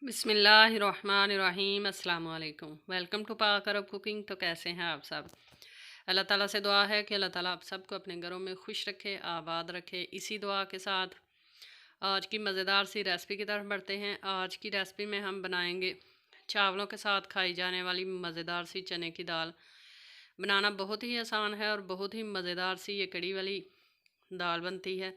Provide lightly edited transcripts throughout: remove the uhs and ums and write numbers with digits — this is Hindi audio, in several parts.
बिस्मिल्लाहिर्रहमानिर्रहीम अस्सलाम वालेकुम। वेलकम टू पाक अरब कुकिंग। तो कैसे हैं आप सब? अल्लाह ताला से दुआ है कि अल्लाह ताला आप सबको अपने घरों में खुश रखे, आबाद रखे। इसी दुआ के साथ आज की मज़ेदार सी रेसिपी की तरफ बढ़ते हैं। आज की रेसिपी में हम बनाएंगे चावलों के साथ खाई जाने वाली मज़ेदार सी चने की दाल। बनाना बहुत ही आसान है और बहुत ही मज़ेदार सी ये कड़ी वाली दाल बनती है।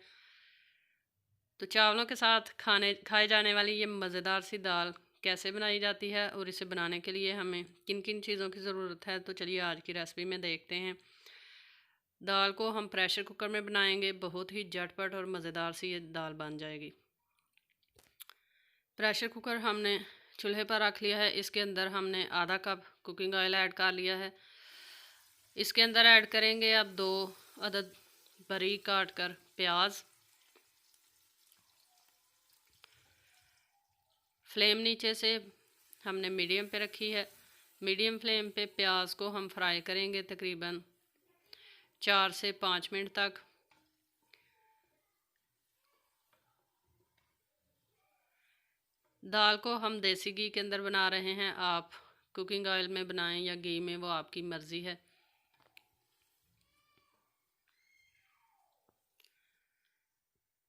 तो चावलों के साथ खाए जाने वाली ये मज़ेदार सी दाल कैसे बनाई जाती है और इसे बनाने के लिए हमें किन किन चीज़ों की ज़रूरत है, तो चलिए आज की रेसिपी में देखते हैं। दाल को हम प्रेशर कुकर में बनाएंगे, बहुत ही झटपट और मज़ेदार सी ये दाल बन जाएगी। प्रेशर कुकर हमने चूल्हे पर रख लिया है। इसके अंदर हमने आधा कप कुकिंग ऑयल ऐड कर लिया है। इसके अंदर ऐड करेंगे अब 2 अदद बारीक काट कर प्याज। फ्लेम नीचे से हमने मीडियम पे रखी है। मीडियम फ्लेम पे प्याज को हम फ्राई करेंगे तकरीबन 4 से 5 मिनट तक। दाल को हम देसी घी के अंदर बना रहे हैं, आप कुकिंग ऑयल में बनाएं या घी में, वो आपकी मर्ज़ी है।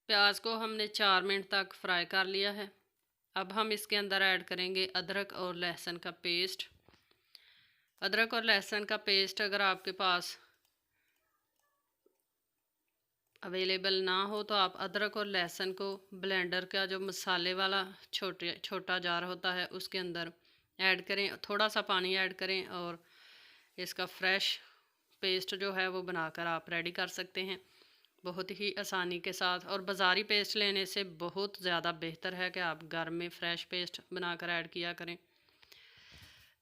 प्याज को हमने 4 मिनट तक फ्राई कर लिया है। अब हम इसके अंदर ऐड करेंगे अदरक और लहसुन का पेस्ट। अदरक और लहसुन का पेस्ट अगर आपके पास अवेलेबल ना हो तो आप अदरक और लहसुन को ब्लेंडर का जो मसाले वाला छोटा जार होता है उसके अंदर ऐड करें, थोड़ा सा पानी ऐड करें और इसका फ्रेश पेस्ट जो है वो बनाकर आप रेडी कर सकते हैं बहुत ही आसानी के साथ। और बाज़ारी पेस्ट लेने से बहुत ज़्यादा बेहतर है कि आप घर में फ़्रेश पेस्ट बनाकर ऐड किया करें।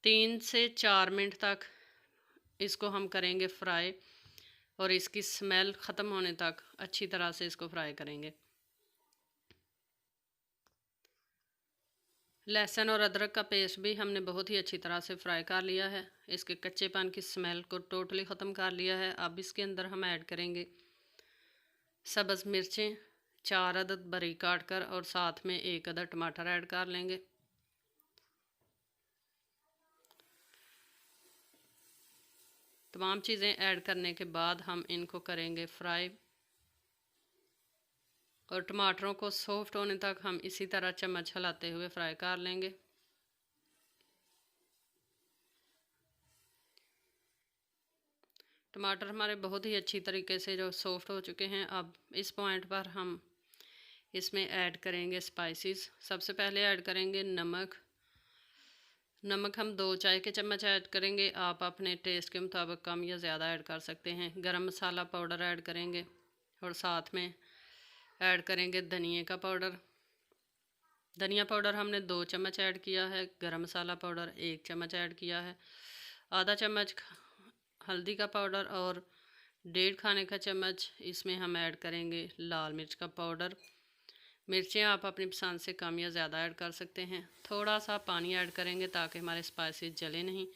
3 से 4 मिनट तक इसको हम करेंगे फ्राई और इसकी स्मेल ख़त्म होने तक अच्छी तरह से इसको फ्राई करेंगे। लहसुन और अदरक का पेस्ट भी हमने बहुत ही अच्छी तरह से फ्राई कर लिया है। इसके कच्चेपन की स्मेल को टोटली ख़त्म कर लिया है। अब इसके अंदर हम ऐड करेंगे सब्ज़ मिर्चें 4 अदद बारीक काट कर और साथ में 1 अदद टमाटर ऐड कर लेंगे। तमाम चीज़ें ऐड करने के बाद हम इनको करेंगे फ्राई और टमाटरों को सॉफ्ट होने तक हम इसी तरह चम्मच हिलाते हुए फ्राई कर लेंगे। टमाटर हमारे बहुत ही अच्छी तरीके से जो सॉफ्ट हो चुके हैं। अब इस पॉइंट पर हम इसमें ऐड करेंगे स्पाइसेस। सबसे पहले ऐड करेंगे नमक। नमक हम 2 चाय के चम्मच ऐड करेंगे, आप अपने टेस्ट के मुताबिक कम या ज़्यादा ऐड कर सकते हैं। गरम मसाला पाउडर ऐड करेंगे और साथ में ऐड करेंगे धनिए का पाउडर। धनिया पाउडर हमने 2 चम्मच ऐड किया है। गरम मसाला पाउडर 1 चम्मच ऐड किया है। आधा चम्मच हल्दी का पाउडर और 1.5 खाने का चम्मच इसमें हम ऐड करेंगे लाल मिर्च का पाउडर। मिर्चें आप अपनी पसंद से कम या ज़्यादा ऐड कर सकते हैं। थोड़ा सा पानी ऐड करेंगे ताकि हमारे स्पाइसेस जले नहीं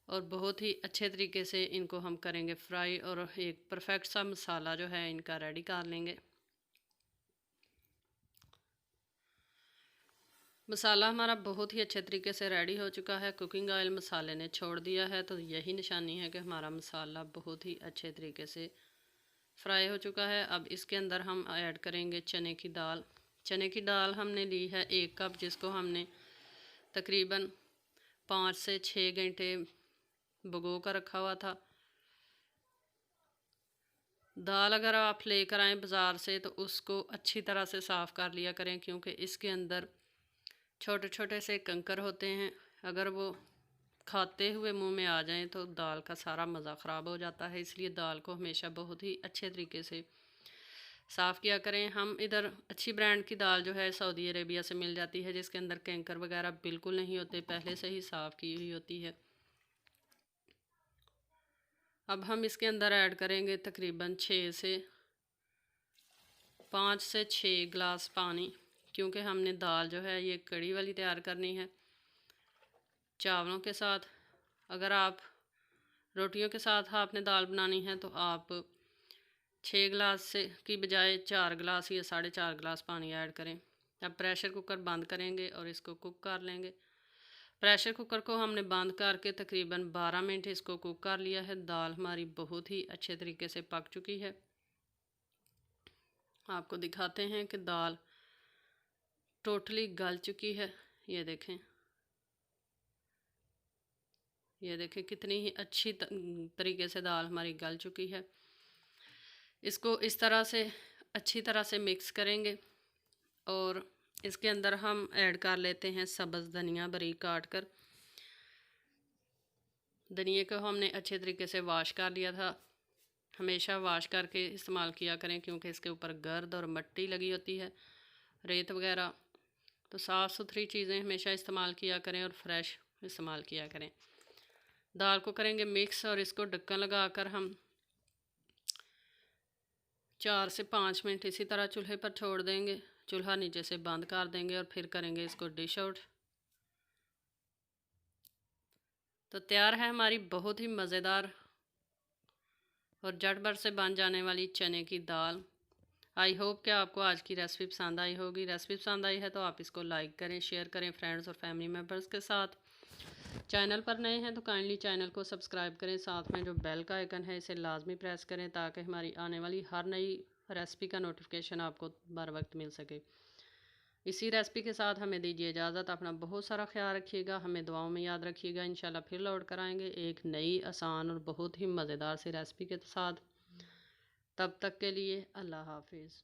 और बहुत ही अच्छे तरीके से इनको हम करेंगे फ्राई और एक परफेक्ट सा मसाला जो है इनका रेडी कर लेंगे। मसाला हमारा बहुत ही अच्छे तरीके से रेडी हो चुका है। कुकिंग ऑयल मसाले ने छोड़ दिया है, तो यही निशानी है कि हमारा मसाला बहुत ही अच्छे तरीके से फ्राई हो चुका है। अब इसके अंदर हम ऐड करेंगे चने की दाल। चने की दाल हमने ली है 1 कप, जिसको हमने तकरीबन 5 से 6 घंटे भिगो कर रखा हुआ था। दाल अगर आप लेकर आएँ बाज़ार से तो उसको अच्छी तरह से साफ़ कर लिया करें, क्योंकि इसके अंदर छोटे छोटे से कंकर होते हैं। अगर वो खाते हुए मुंह में आ जाएं तो दाल का सारा मज़ा ख़राब हो जाता है। इसलिए दाल को हमेशा बहुत ही अच्छे तरीके से साफ़ किया करें। हम इधर अच्छी ब्रांड की दाल जो है सऊदी अरेबिया से मिल जाती है, जिसके अंदर कैंकर वगैरह बिल्कुल नहीं होते, पहले से ही साफ़ की हुई होती है। अब हम इसके अंदर ऐड करेंगे तकरीबन 5 से 6 गिलास पानी, क्योंकि हमने दाल जो है ये कड़ी वाली तैयार करनी है चावलों के साथ। अगर आप रोटियों के साथ आपने दाल बनानी है तो आप 6 गिलास से की बजाय 4 गिलास या 4.5 गिलास पानी ऐड करें। अब प्रेशर कुकर बंद करेंगे और इसको कुक कर लेंगे। प्रेशर कुकर को हमने बंद करके तकरीबन 12 मिनट इसको कुक कर लिया है। दाल हमारी बहुत ही अच्छे तरीके से पक चुकी है। आपको दिखाते हैं कि दाल टोटली गल चुकी है। ये देखें, ये देखें कितनी ही अच्छी तरीके से दाल हमारी गल चुकी है। इसको इस तरह से अच्छी तरह से मिक्स करेंगे और इसके अंदर हम ऐड कर लेते हैं सब्ज़ धनिया बारीक काट कर। धनिए को हमने अच्छे तरीके से वॉश कर लिया था। हमेशा वॉश करके इस्तेमाल किया करें क्योंकि इसके ऊपर गर्द और मिट्टी लगी होती है, रेत वगैरह। तो साफ़ सुथरी चीज़ें हमेशा इस्तेमाल किया करें और फ्रेश इस्तेमाल किया करें। दाल को करेंगे मिक्स और इसको ढक्कन लगाकर हम 4 से 5 मिनट इसी तरह चूल्हे पर छोड़ देंगे। चूल्हा नीचे से बंद कर देंगे और फिर करेंगे इसको डिश आउट। तो तैयार है हमारी बहुत ही मज़ेदार और झटपट से बन जाने वाली चने की दाल। आई होप कि आपको आज की रेसिपी पसंद आई होगी। रेसिपी पसंद आई है तो आप इसको लाइक करें, शेयर करें फ्रेंड्स और फैमिली मेम्बर्स के साथ। चैनल पर नए हैं तो काइंडली चैनल को सब्सक्राइब करें। साथ में जो बेल का आइकन है इसे लाजमी प्रेस करें ताकि हमारी आने वाली हर नई रेसिपी का नोटिफिकेशन आपको बर वक्त मिल सके। इसी रेसिपी के साथ हमें दीजिए इजाज़त। अपना बहुत सारा ख्याल रखिएगा, हमें दुआओं में याद रखिएगा। इंशाल्लाह फिर लौट कर आएंगे एक नई आसान और बहुत ही मज़ेदार सी रेसिपी के साथ। तब तक के लिए अल्लाह हाफिज़।